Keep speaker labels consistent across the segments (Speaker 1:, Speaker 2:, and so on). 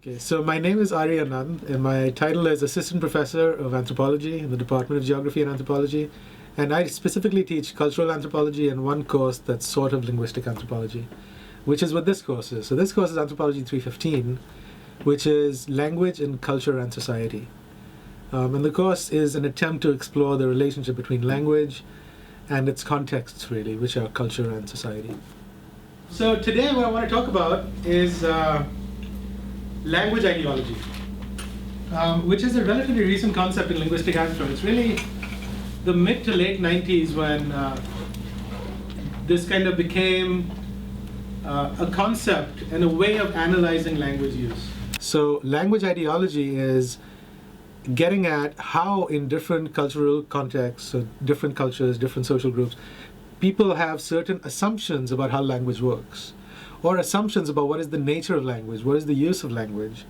Speaker 1: Okay, so my name is Anand, and my title is Assistant Professor of Anthropology in the Department of Geography and Anthropology. And I specifically teach cultural anthropology and one course that's sort of linguistic anthropology, which is what this course is. So this course is Anthropology 315, which is Language and Culture and Society. And the course is an attempt to explore the relationship between language and its contexts, really, which are culture and society. So today what I want to talk about is language ideology, which is a relatively recent concept in linguistic anthropology. It's really the mid to late 90s when this kind of became a concept and a way of analyzing language use. So language ideology is getting at how in different cultural contexts, so different cultures, different social groups, people have certain assumptions about how language works, or assumptions about what is the nature of language, what is the use of language,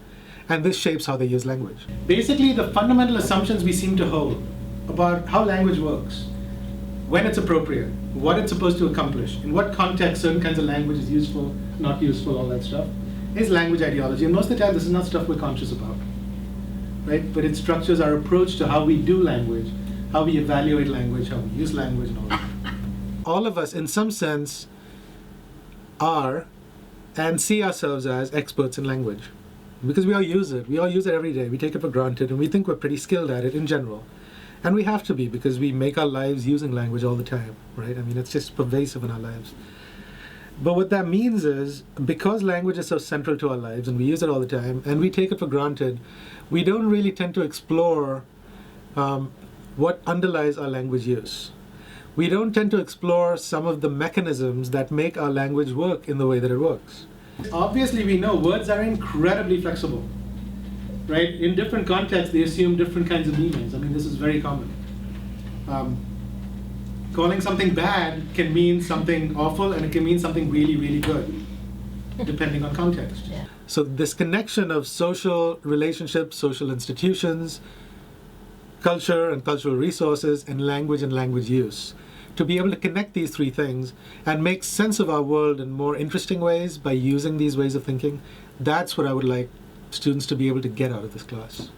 Speaker 1: and this shapes how they use language. Basically, the fundamental assumptions we seem to hold about how language works, when it's appropriate, what it's supposed to accomplish, in what context certain kinds of language is useful, not useful, all that stuff, is language ideology. And most of the time, this is not stuff we're conscious about, right? But it structures our approach to how we do language, how we evaluate language, how we use language, and all that. All of us, in some sense, are and see ourselves as experts in language because we all use it. We all use it every day. We take it for granted, and we think we're pretty skilled at it in general. And we have to be because we make our lives using language all the time, right? I mean, it's just pervasive in our lives. But what that means is, because language is so central to our lives and we use it all the time and we take it for granted, we don't really tend to explore what underlies our language use. We don't tend to explore some of the mechanisms that make our language work in the way that it works. Obviously, we know words are incredibly flexible, right? In different contexts, they assume different kinds of meanings. I mean, this is very common. Calling something bad can mean something awful, and it can mean something really, really good, depending on context. Yeah. So this connection of social relationships, social institutions, culture and cultural resources, and language use, to be able to connect these three things and make sense of our world in more interesting ways by using these ways of thinking, that's what I would like students to be able to get out of this class.